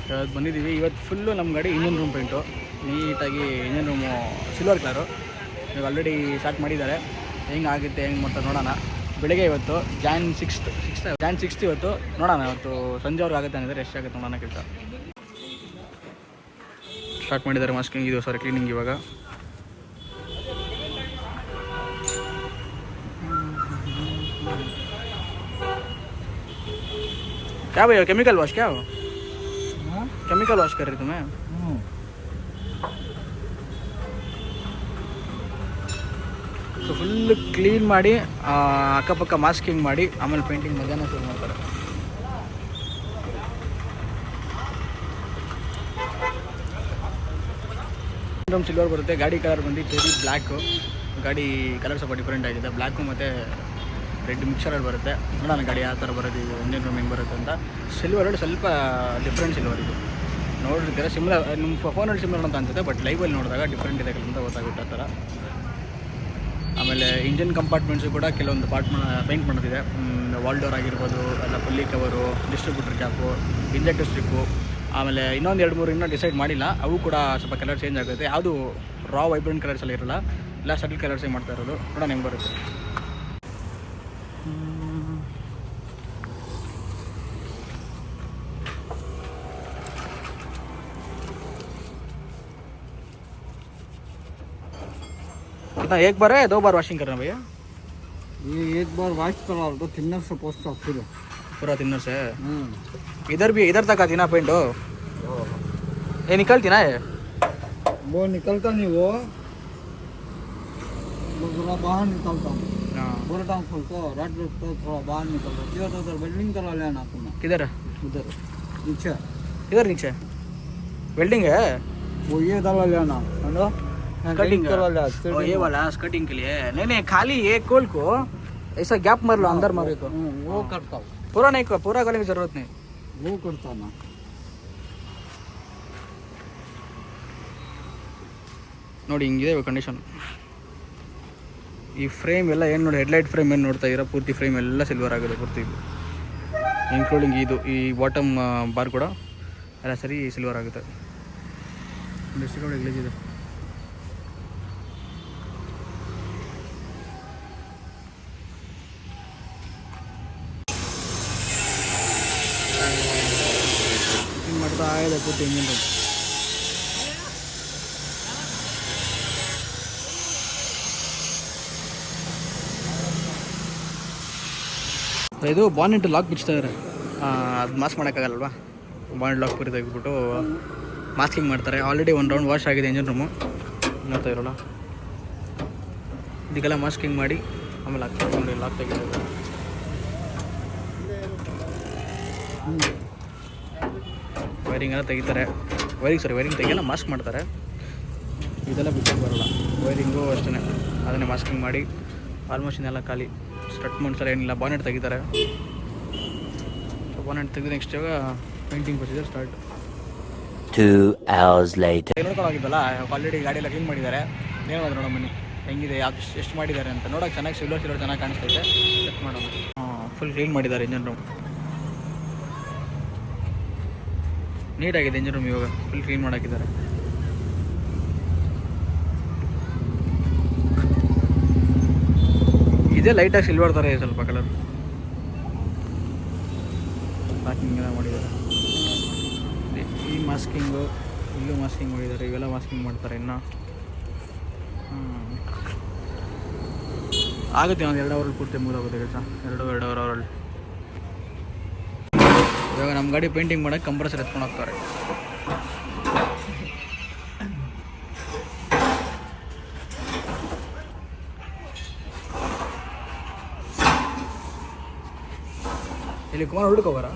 ಇವತ್ತು ಬಂದಿದ್ದೀವಿ. ಇವತ್ತು ಫುಲ್ಲು ನಮ್ಮ ಗಾಡಿ ಇಂಜಿನ್ ರೂಮ್ ಪೇಂಟು ನೀಟಾಗಿ ಇಂಜಿನ್ ರೂಮು ಸಿಲ್ವರ್ ಕಲರು ಇವಾಗ ಆಲ್ರೆಡಿ ಸ್ಟಾರ್ಟ್ ಮಾಡಿದ್ದಾರೆ. ಹೆಂಗೆ ಆಗುತ್ತೆ ಹೆಂಗೆ ಮಾಡ್ತಾರೆ ನೋಡೋಣ. ಬೆಳಗ್ಗೆ ಇವತ್ತು ಜಾನ್ 6 ಇವತ್ತು ನೋಡೋಣ. ಇವತ್ತು ಸಂಜೆವರೆಗೆ ಆಗುತ್ತೆ ಅಂದರೆ ಎಷ್ಟಾಗುತ್ತೆ ನೋಡೋಣ. ಕೆಲಸ ಸ್ಟಾರ್ಟ್ ಮಾಡಿದ್ದಾರೆ. ಮಾಸ್ಕಿಂಗ್ ಇದು ಸಾರಿ ಕ್ಲೀನಿಂಗ್ ಇವಾಗ. क्या भैया केमिकल वॉश क्या हो? केमिकल वॉश कर रही तुम्हें? ಸೊ ಫುಲ್ ಕ್ಲೀನ್ ಮಾಡಿ ಅಕ್ಕಪಕ್ಕ ಮಾಸ್ಕಿಂಗ್ ಮಾಡಿ ಆಮೇಲೆ ಪೇಂಟಿಂಗ್ ಮಧ್ಯಾಹ್ನ ಶುರು ಮಾಡ್ತಾರೆ. ಸಿಲ್ವರ್ ಬರುತ್ತೆ. ಗಾಡಿ ಕಲರ್ ಬಂದು ಚೆರಿ ಬ್ಲ್ಯಾಕು. ಗಾಡಿ ಕಲರ್ ಸ್ವಲ್ಪ ಡಿಫ್ರೆಂಟ್ ಆಗಿದೆ. ಬ್ಲ್ಯಾಕು ಮತ್ತು ರೆಡ್ ಮಿಕ್ಸರಲ್ಲಿ ಬರುತ್ತೆ. ನೋಡೋಣ ಗಾಡಿ ಯಾವ ಥರ ಬರೋದು, ಇದು ಇಂಜಿನ್ ರೂಮ್ ಹೆಂಗೆ ಬರುತ್ತೆ ಅಂತ. ಸಿಲ್ವರಲ್ಲಿ ಸ್ವಲ್ಪ ಡಿಫ್ರೆಂಟ್ ಸಿಲ್ವರ್ ಇದು ನೋಡಿರ್ತೀರ. ಸಿಮ್ಲರ್ ನಿಮ್ಮ ಫೋನಲ್ಲಿ ಸಿಮ್ಲರ್ ಅಂತ ಅನ್ಸುತ್ತೆ, ಬಟ್ ಲೈವಲ್ಲಿ ನೋಡಿದಾಗ ಡಿಫ್ರೆಂಟ್ ಇದೆ ಅಂತ ಗೊತ್ತಾಗುತ್ತೆ ಆ ಥರ. ಆಮೇಲೆ ಇಂಜಿನ್ ಕಂಪಾರ್ಟ್ಮೆಂಟ್ಸು ಕೂಡ ಕೆಲವೊಂದು ಪೇಂಟ್ ಮಾಡೋದಿದೆ. ವಾಲ್ ಡೋರ್ ಆಗಿರ್ಬೋದು, ಎಲ್ಲ fully cover, distributor cap, injector strip, ಆಮೇಲೆ ಇನ್ನೊಂದು 2-3 ಇನ್ನೂ ಡಿಸೈಡ್ ಮಾಡಿಲ್ಲ. ಅವು ಕೂಡ ಸ್ವಲ್ಪ ಕಲರ್ ಚೇಂಜ್ ಆಗುತ್ತೆ. ಯಾವುದು ರಾ ವೈಬ್ರೆಂಟ್ ಕಲರ್ಸ್ ಎಲ್ಲ ಇರೋಲ್ಲ, ಎಲ್ಲ ಸಟಲ್ ಕಲರ್ಸೇ ಮಾಡ್ತಾ ಇರೋದು. ನೋಡೋಣ ಹೆಂಗೆ ಬರುತ್ತೆ. कितना एक बार है 2 बार वॉशिंग करना भैया? ये एक बार वॉश करा तो थिनर से पोस्ट ऑफ पूरा थिनर से। इधर भी इधर तक आती ना पेंट हो? ये निकलती ना ये? वो निकलता नहीं, वो थोड़ा बाहर निकलता। पूरा टांग खोलता रात तो थोड़ा बाहर निकलता। क्यों तो उधर वेल्डिंग करा लेना तुमने। किधर? उधर नीचे। इधर नीचे वेल्डिंग है? वो ये डाला लेना है ना, कटिंग करा ले। ये वाला कटिंग के लिए नहीं खाली एक कोल को ऐसा गैप मार लो, अंदर मारे को वो करता हूँ। पूरा नहीं, पूरा करने की जरूरत नहीं, वो करता ना। ನೋಡಿ ಹಿಂಗಿದೆ ಕಂಡೀಷನ್. ಈ ಫ್ರೇಮ್ ಎಲ್ಲ ಏನು ನೋಡಿ, ಹೆಡ್ಲೈಟ್ ಫ್ರೇಮ್ ಏನು ನೋಡ್ತಾ ಇರೋ ಪೂರ್ತಿ ಫ್ರೇಮ್ ಎಲ್ಲ ಸಿಲ್ವರ್ ಆಗಿದೆ ಪೂರ್ತಿ, ಇನ್ಕ್ಲೂಡಿಂಗ್ ಇದು ಈ ಬಾಟಮ್ ಬಾರ್ ಕೂಡ ಎಲ್ಲ ಸರಿ ಸಿಲ್ವರ್ ಆಗುತ್ತೆ. ಎಷ್ಟು ನೋಡಿ ಗ್ಲೇಜ್ ಇದೆ. ಮಾಡ್ತಾ ಇದೆ ಪೂರ್ತಿ ಇಂಜಿನ್ ರೂಮ್. ಇದು ಬಾನೆಟ್ ಲಾಕ್ ಬಿಚ್ತಾ ಇದ್ದಾರೆ. ಅದು ಮಾಸ್ಕ್ ಮಾಡೋಕ್ಕಾಗಲ್ವಾ, ಬಾನೆಟ್ ಲಾಕ್ ಪೂರಿ ತೆಗೆದ್ಬಿಟ್ಟು ಮಾಸ್ಕಿಂಗ್ ಮಾಡ್ತಾರೆ. ಆಲ್ರೆಡಿ 1 ರೌಂಡ್ ವಾಶ್ ಆಗಿದೆ ಇಂಜಿನ್ ರೂಮು, ನೋಡ್ತಾ ಇರೋಲ್ಲ. ಇದಕ್ಕೆಲ್ಲ ಮಾಸ್ಕಿಂಗ್ ಮಾಡಿ ಆಮೇಲೆ ಹಾಕ್ತಾರೆ. ಲಾಕ್ ತೆಗಿತಾರೆ. ವೈರಿಂಗ್ ಎಲ್ಲ ತೆಗಿತಾರೆ. ವೈರಿಂಗ್ ತೆಗಿಯಲ್ಲ, ಮಾಸ್ಕ್ ಮಾಡ್ತಾರೆ. ಇದೆಲ್ಲ ಬಿಟ್ಟು ಬರೋಲ್ಲ. ವೈರಿಂಗು ಅಷ್ಟೇ, ಅದನ್ನೇ ಮಾಸ್ಕಿಂಗ್ ಮಾಡಿ ಆಲ್ಮೋಸ್ಟ್ ಇನ್ನೆಲ್ಲ ಖಾಲಿ. ಸ್ಟಟ್ ಮಾಡ್ತಾರೆ, ಏನಿಲ್ಲ. ಬಾನೆಟ್ ತೆಗಿತಾರೆ. ಬಾನೆಟ್ ತೆಗೆದು ನೆಕ್ಸ್ಟ್ ಇವಾಗ painting procedure start. 2 hours later. ನೋಡ್ಕೊಳ್ಳೋಗಿದ್ದಲ್ಲ, ಆಲ್ರೆಡಿ ಗಾಡಿ ಎಲ್ಲ ಕ್ಲೀನ್ ಮಾಡಿದ್ದಾರೆ. ಏನಾದ್ರು ನೋಡೋ ಬನ್ನಿ ಹೆಂಗಿದೆ, ಎಷ್ಟು ಮಾಡಿದ್ದಾರೆ ಅಂತ ನೋಡೋಕೆ. ಚೆನ್ನಾಗಿ ಸಿಲ್ವರ್ ಚೆನ್ನಾಗಿ ಕಾಣಿಸ್ತೈತೆ. ಚೆಕ್ ಮಾಡೋಣ. ಫುಲ್ ಕ್ಲೀನ್ ಮಾಡಿದ್ದಾರೆ ಇಂಜಿನ್ ರೂಮ್. ನೀಟಾಗಿದೆ ಇಂಜಿನ್ ರೂಮ್. ಇವಾಗ ಫುಲ್ ಕ್ಲೀನ್ ಮಾಡಾಕಿದ್ದಾರೆ. ಇದೇ ಲೈಟಾಗಿ ಸಿಲ್ವರ್ ಥರ ಇದೆ ಸ್ವಲ್ಪ ಕಲರ್. ಮಾಸ್ಕಿಂಗ್ ಎಲ್ಲ ಮಾಡಿದ್ದಾರೆ. ಈ ಮಾಸ್ಕಿಂಗು, ಇಲ್ಲೂ ಮಾಸ್ಕಿಂಗ್ ಮಾಡಿದ್ದಾರೆ. ಇವೆಲ್ಲ ಮಾಸ್ಕಿಂಗ್ ಮಾಡ್ತಾರೆ ಇನ್ನು. ಆಗುತ್ತೆ ಒಂದು 2 ಅವರಲ್ಲಿ ಪೂರ್ತಿ ಮುಗಿದೋಗುತ್ತೆ ಕೆಲಸ. 2 ಅವರಲ್ಲಿ. ಇವಾಗ ನಮ್ಮ ಗಾಡಿ ಪೇಂಟಿಂಗ್ ಮಾಡೋಕ್ಕೆ ಕಂಪ್ರೆಸರ್ ಎತ್ಕೊಂಡು ಹೋಗ್ತಾರೆ. ಇಲ್ಲಿ ಕುಮಾರ್ ಹುಡುಕೋಬಾರ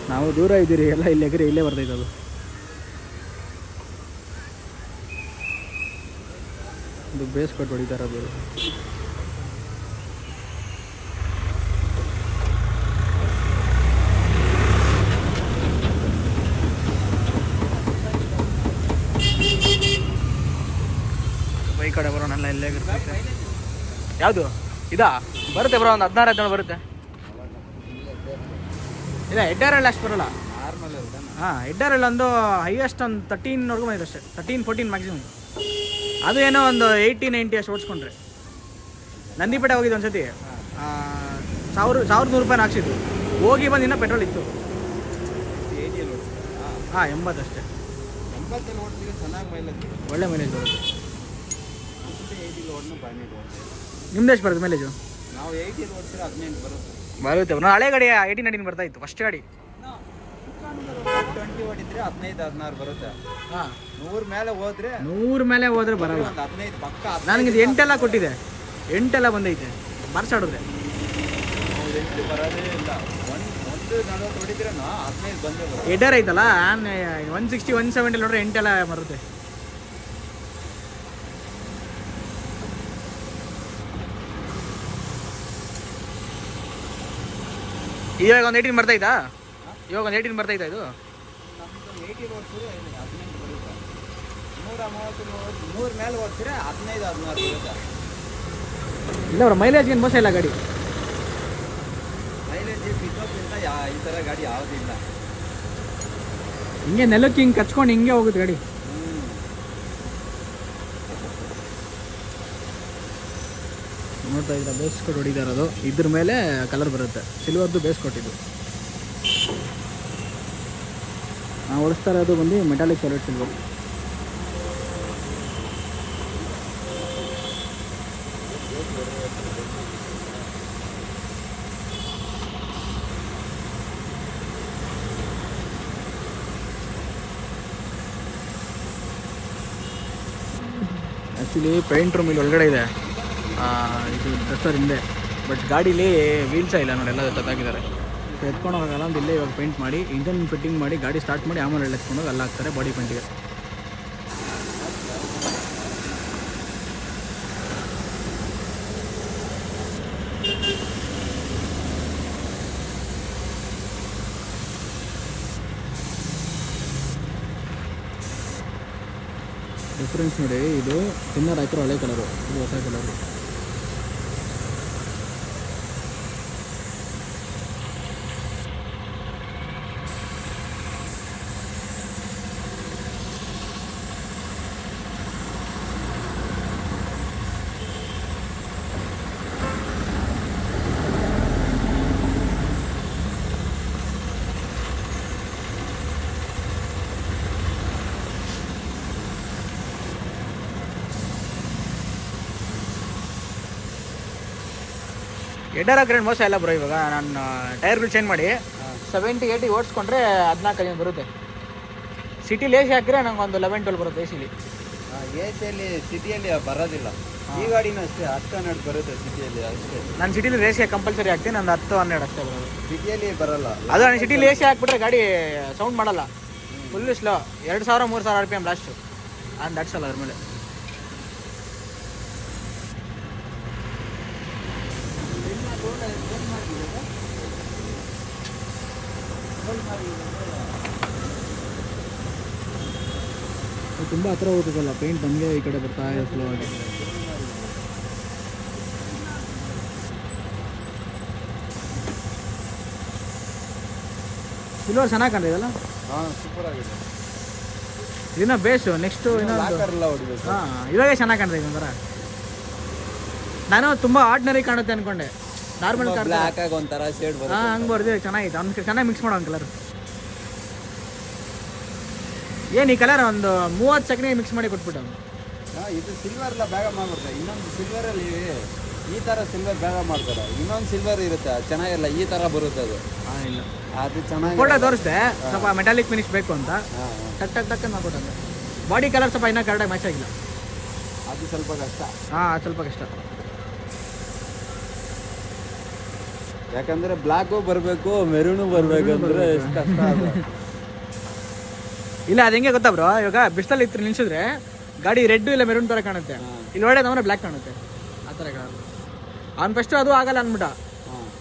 ನಾವು ದೂರ ಇದ್ದೀರಿ, ಎಲ್ಲ ಇಲ್ಲಿ ಎಗರಿ ಇಲ್ಲೇ ಬರ್ತೈತೆ ಅದು. ಇದು ಬೇಸ್ ಕಟ್ ಹೊಡಿತಾರೆ ಅದು. ಕಡೆ ಬರೋಣ ಎಲ್ಲ ಇಲ್ಲೇ ಇರ್ತೈತೆ. ಯಾವುದು ಇದಾ ಬರುತ್ತೆ ಬ್ರೋ, ಒಂದು 16-17 ಬರುತ್ತೆ. ಇಲ್ಲ ಹೆಡ್ಡರಲ್ಲಿ ಅಷ್ಟು ಬರೋಲ್ಲ. ನಾರ್ಮಲ್ ಇರುತ್ತೆ. ಹಾಂ ಹೆಡ್ಡರಲ್ಲಿ ಒಂದು ಹೈಯೆಸ್ಟ್ ಒಂದು 13ವರೆಗೂ ಬಂದಿದೆ ಅಷ್ಟೇ, 13-14 ಮ್ಯಾಕ್ಸಿಮಮ್. ಅದು ಏನೋ ಒಂದು 80-90 ಅಷ್ಟು ಓಡಿಸ್ಕೊಂಡ್ರೆ. ನಂದಿಪೇಟೆ ಹೋಗಿದ್ದು ಒಂದು ಸತಿ, 1,100 ರೂಪಾಯಿ ಹಾಕ್ಸಿದ್ದು. ಹೋಗಿ ಬಂದು ಇನ್ನೂ ಪೆಟ್ರೋಲ್ ಇತ್ತು. 80 ಓಡಿಸ್ತೀರಾ? ಹಾಂ 80 ಅಷ್ಟೇ. 80 ಓಡಿಸಿದ್ರೆ ಚೆನ್ನಾಗಿ ಮೈಲೇಜ್ ಬರುತ್ತೆ. ಒಳ್ಳೆ ಮೈಲೇಜ್ ಬರುತ್ತೆ. 80 ಓಡಿನ 18 ಓಡಿಸಿ. ನಿಮ್ದು ಎಷ್ಟು ಬರುತ್ತೆ ಮೈಲೇಜು? ನಾವು 80 ಓಡಿಸಿದ್ರೆ 18 ಬರುತ್ತೆ. ಬರುತ್ತೆ. ನಾನು ಹಳೆ ಗಾಡಿ 18-19 ಬರ್ತಾ ಇತ್ತು ಫಸ್ಟ್ ಗಾಡಿ. 20 ಓಡಿದ್ರೆ 15-16 ಬರುತ್ತೆ. ಹಾಂ 100 ಮೇಲೆ ಹೋದ್ರೆ 100 ಮೇಲೆ ಹೋದ್ರೆ ಬರಲ್ಲ. ಒಂದು 15 ಪಕ್ಕ. ನನಗೆ ಇದು 8 ಕೊಟ್ಟಿದೆ, 8 ಬಂದೈತೆ ಮಾರ್ಸಾಡಿದ್ರೆ. 8 ಬರೋದೇ ಇಲ್ಲ. ಒಂದು 40 ಹೊಡಿದ್ರೆ 15 ಬಂದೇ ಬರುತ್ತೆ. ಎಡರ್ ಐತಲ್ಲ 160 170 ನೋಡ್ರೆ 8 ಬರುತ್ತೆ. ಇವಾಗ ಒಂದು 18 ಬರ್ತೈತಾ? ಇವಾಗ ಒಂದು 18 ಬರ್ತೈತಾ ಇದು? ನಮ್ದು 80 ಓಡಿಸಿದ್ರೆ 18 ಬರುತ್ತೆ. 130 100 ಮೇಲೆ ಓಡಿಸಿದ್ರೆ 15-16 ಬರುತ್ತೆ. ಇಲ್ಲ ಅವ್ರ ಮೈಲೇಜ್ಗೆ ಏನು ಮೋಸ ಇಲ್ಲ ಗಾಡಿ. ಮೈಲೇಜ್ ಪಿಕಪ್ಗಿಂತ ಈ ಥರ ಗಾಡಿ ಯಾವುದೂ ಇಲ್ಲ. ಹಿಂಗೆ ನೆಲಕ್ಕೆ ಹಿಂಗೆ ಕಚ್ಕೊಂಡು ಹಿಂಗೆ ಹೋಗುತ್ತೆ ಗಾಡಿ. ನೋಡ್ತಾ ಇದ್ರೆ ಬೇಸ್ ಕೊಟ್ಟು ಹೊಡಿತಾ ಇರೋದು. ಇದ್ರ ಮೇಲೆ ಕಲರ್ ಬರುತ್ತೆ, ಸಿಲ್ವರ್ದು ಬೇಸ್ ಕೊಟ್ಟಿದ್ದು. ನಾವು ಓಡಿಸ್ತಾ ಇರೋದು ಬಂದು metallic solid silver. Actually paint room ಇಲ್ಲಿ ಒಳಗಡೆ ಇದೆ, ಇದು ಡ್ರೆಸ್ಸರ್ ಹಿಂದೆ. ಬಟ್ ಗಾಡೀಲಿ ವೀಲ್ಸೇ ಇಲ್ಲ ನೋಡಿ, ಎಲ್ಲ ತತ್ತಾಕಿದ್ದಾರೆ. ಸೊ ಎತ್ಕೊಂಡು ಹೋಗಲ್ಲ ಅಂತ ಇಲ್ಲೇ ಇವಾಗ ಪೇಂಟ್ ಮಾಡಿ ಇಂಜನ್ ಫಿಟ್ಟಿಂಗ್ ಮಾಡಿ ಗಾಡಿ ಸ್ಟಾರ್ಟ್ ಮಾಡಿ ಆಮೇಲೆ ಎತ್ಕೊಂಡೋಗಿ ಎಲ್ಲ ಹಾಕ್ತಾರೆ ಬಾಡಿ ಪೇಂಟಿಗೆ. ಡಿಫ್ರೆನ್ಸ್ ನೋಡಿ, ಇದು ತಿನ್ನರ್ ಹಾಕಿರೋ ಹಳೆ ಕಲರು, ಇದು ಹೊಸ ಕಲರು. ಎಡರ್ ಹಾಕ್ರೇನು ಮೋಸ ಇಲ್ಲ ಬ್ರೋ. ಇವಾಗ ನಾನು ಟೈರ್ಗಳು ಚೇಂಜ್ ಮಾಡಿ 70-80 ಓಡಿಸ್ಕೊಂಡ್ರೆ 14 ಬರುತ್ತೆ. ಸಿಟಿಲಿ ಎ ಸಿ ಹಾಕಿದ್ರೆ ನಂಗೆ ಒಂದು 11-12 ಬರುತ್ತೆ ಎ ಸಿಲಿ. ಎ ಸಿಯಲ್ಲಿ ಸಿಟಿಯಲ್ಲಿ ಬರೋದಿಲ್ಲ. ಈ ಗಾಡಿನೂ ಅಷ್ಟೇ 10-12 ಬರುತ್ತೆ ಸಿಟಿಯಲ್ಲಿ ಅಷ್ಟೇ. ನಾನು ಸಿಟಿಲಿ ರೇಸಿಗೆ ಕಂಪಲ್ಸರಿ ಹಾಕ್ತೀನಿ, ನಂದು 10-12 ಅಷ್ಟೇ ಬರೋದು. ಸಿಟಿಯಲ್ಲಿ ಬರಲ್ಲ. ಅದು ನಾನು ಸಿಟಿಲಿ ಎ ಸಿ ಹಾಕ್ಬಿಟ್ರೆ ಗಾಡಿ ಸೌಂಡ್ ಮಾಡಲ್ಲ, full slow. 2,000-3,000 RPM last. And ದಟ್ಸಲ್ಲ ಅದ್ರ ಮೇಲೆ. ತುಂಬ ಹತ್ರ ಹೋಗ್ತದಲ್ಲ ಪೇಂಟ್, ನಮಗೆ ಈ ಕಡೆ ಬರ್ತಾ ಇದೆ ಸ್ಲೋ ಆಗಿ. ಸಿಲ್ವರ್ ಚೆನ್ನಾಗಿ ಕಾಣ್ತಿದೆಯಲ್ಲ. ಹಾಂ ಸೂಪರ್ ಆಗಿದೆ. ಇದನ್ನ ಬೇಸು ನೆಕ್ಸ್ಟು ಲಾಕರ್ಲ್ಲ ಹೊಡಿಬೇಕು. ಹಾಂ ಇವಾಗೇ ಚೆನ್ನಾಗಿ ಕಾಣ್ತದೆ ಒಂಥರ. ನಾನು ತುಂಬ ಆರ್ಡಿನರಿ ಕಾಣುತ್ತೆ ಅಂದ್ಕೊಂಡೆ, ನಾರ್ಮಲ್ ಕಾರ್ ಬ್ಲ್ಯಾಕ್ ಆಗಿ ಒಂಥರ ಶೇಡ್ ಬರುತ್ತೆ. ಹಾಂ ಹಂಗೆ ಬರ್ದಿದೆ, ಚೆನ್ನಾಗಿತ್ತು. ಅವ್ನು ಚೆನ್ನಾಗಿ ಮಿಕ್ಸ್ ಮಾಡೋ ಕಲರ್. ಏನು ಈ ಕಲರ್ ಒಂದು 30 ಸೆಕೆಂಡ್ ಮಿಕ್ಸ್ ಮಾಡಿ ಕೊಟ್ಬಿಟ್ಟು ಅವ್ನು. ಇದು ಸಿಲ್ವರ್ ಎಲ್ಲ ಬೇಗ ಮಾಡ್ಬಿಡ್ತಾರೆ. ಇನ್ನೊಂದು ಸಿಲ್ವರಲ್ಲಿ ಈ ಥರ ಸಿಲ್ವರ್ ಬೇಗ ಮಾಡ್ತಾರೆ. ಇನ್ನೊಂದು ಸಿಲ್ವರ್ ಇರುತ್ತೆ ಚೆನ್ನಾಗಿಲ್ಲ, ಈ ಥರ ಬರುತ್ತೆ ಅದು. ಹಾಂ ಇಲ್ಲ ಅದು ಚೆನ್ನಾಗಿ ಫೋಟೋ ತೋರಿಸ್ದೆ, ಸ್ವಲ್ಪ ಮೆಟಾಲಿಕ್ ಫಿನಿಶ್ ಬೇಕು ಅಂತ. ಹಾಂ ಟಕ್ ಟಕ್ ಟಕ್ ಮಾಡ್ಕೊಟ್ಟಂಗೆ. ಬಾಡಿ ಕಲರ್ ಸ್ವಲ್ಪ ಇನ್ನೂ ಕರೆಕ್ಟಾಗಿ ಮ್ಯಾಚ್ ಆಗಿಲ್ಲ. ಅದು ಸ್ವಲ್ಪ ಕಷ್ಟ. ಹಾಂ ಅದು ಸ್ವಲ್ಪ ಕಷ್ಟ. ಯಾಕಂದರೆ ಬ್ಲ್ಯಾಕು ಬರಬೇಕು, ಮೆರೂನು ಬರಬೇಕು ಅಂದರೆ ಎಷ್ಟು ಕಷ್ಟ ಅದು. ಇಲ್ಲ ಅದು ಹೆಂಗೆ ಗೊತ್ತಾ ಬ್ರೋ, ಇವಾಗ ಬಿಸ್ತಲ್ಲಿ ಇತ್ತು ನಿಲ್ಸಿದ್ರೆ ಗಾಡಿ ರೆಡ್ ಇಲ್ಲ ಮೆರೂನ್ ಥರ ಕಾಣುತ್ತೆ, ಇಲ್ಲಿ ಹೊಡೆದಂದ್ರೆ ಬ್ಲ್ಯಾಕ್ ಕಾಣುತ್ತೆ ಆ ಥರ ಕಾಣುತ್ತೆ. ಅವ್ನು ಫಸ್ಟು ಅದು ಆಗಲ್ಲ ಅಂದ್ಬಿಟ್ಟ,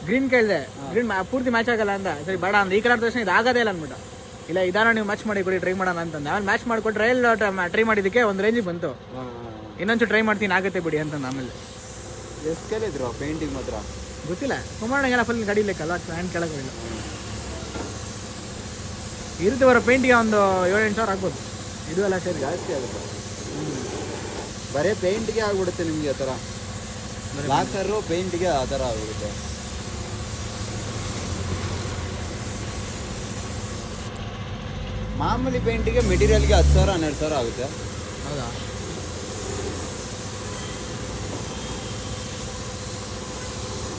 ಗ್ರೀನ್ ಕೇಳಿದೆ, ಗ್ರೀನ್ ಪೂರ್ತಿ ಮ್ಯಾಚ್ ಆಗಲ್ಲ ಅಂತ. ಸರಿ ಬೇಡ ಅಂದ, ಈ ಕಲರ್ ತೋರಿಸಿ ಇದು ಆಗೋದೇ ಇಲ್ಲ ಅಂದ್ಬಿಟ್ಟ. ಇಲ್ಲ ಇದಾರ ನೀವು ಮ್ಯಾಚ್ ಮಾಡಿ ಕೊಡಿ, ಟ್ರೈ ಮಾಡೋಣ ಅಂತಂದೆ. ಅವ್ನು ಮ್ಯಾಚ್ ಮಾಡಿಕೊಟ್ಟು ರೈಲ್ ಟ್ರೈ ಮಾಡಿದ್ದಕ್ಕೆ ಒಂದು ರೇಂಜಿಗೆ ಬಂತು. ಇನ್ನೊಂಚು ಟ್ರೈ ಮಾಡ್ತೀನಿ ಆಗುತ್ತೆ ಬಿಡಿ ಅಂತ ಆಮೇಲೆ ಎಷ್ಟು ಕೇಳಿದ್ರು ಪೇಂಟಿಂಗ್ ಮಾತ್ರ? ಗೊತ್ತಿಲ್ಲ ಕುಮಾರಣ್ಣಗೆಲ್ಲ ಫುಲ್ ಗಾಡಿ ಲೆಕ್ಕಲ್ಲ ಫ್ಯಾನ್ ಕೆಳಗೆ ಹೋಗಿಲ್ಲ ಇರುತ್ತೆ ಬರೋ ಪೇಂಟಿಗೆ ಒಂದು 7-8 ಸಾವಿರ ಆಗ್ಬೋದು ಇದು ಎಲ್ಲ ಸೇರಿ ಜಾಸ್ತಿ ಆಗುತ್ತೆ. ಬರೀ ಪೇಂಟ್ಗೆ ಆಗ್ಬಿಡುತ್ತೆ ನಿಮಗೆ ಆ ಥರ. ಲಾಕರು ಪೇಂಟ್ಗೆ ಆ ಥರ ಆಗ್ಬಿಡುತ್ತೆ. ಮಾಮೂಲಿ ಪೇಂಟಿಗೆ ಮೆಟೀರಿಯಲ್ಗೆ 10,000-12,000 ಆಗುತ್ತೆ. ಹೌದಾ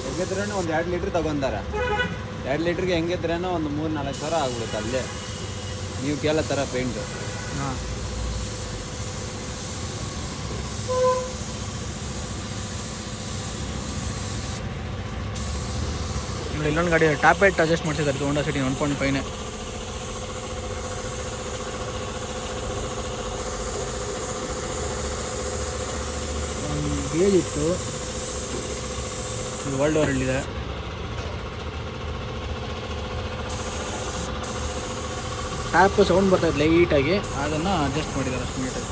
ಹೆಂಗಿದ್ರೇನೋ ಒಂದು 2 ಲೀಟ್ರ್ ತಗೊಂತಾರೆ. 2 ಲೀಟ್ರಿಗೆ ಹೆಂಗಿದ್ರೇನೋ ಒಂದು 3-4 ಸಾವಿರ ಆಗ್ಬಿಡುತ್ತೆ ಅಲ್ಲೇ ನೀವು ಕೇಳೋ ಥರ ಪೇಂಟು. ಹಾಂ ನೋಡಿ ಇಲ್ಲೊಂದು ಗಾಡಿ ಟಾಪ್ ಏಟ್ ಅಡ್ಜಸ್ಟ್ ಮಾಡ್ಸಿದ್ದಾರೆ ಹೋಂಡಾ ಸಿಟಿ 1.5ನೇ. ಒಂದು ಗೇಜ್ ಇತ್ತು, ಇದು ವರ್ಲ್ಡ್ ವಾರಲ್ಲಿದೆ. ಟ್ಯಾಪ್ ಸೌಂಡ್ ಬರ್ತದೆ ಲೈಟಾಗಿ, ಅದನ್ನು ಅಡ್ಜಸ್ಟ್ ಮಾಡಿದ್ದಾರೆ ಅಷ್ಟು ನೀಟಾಗಿ.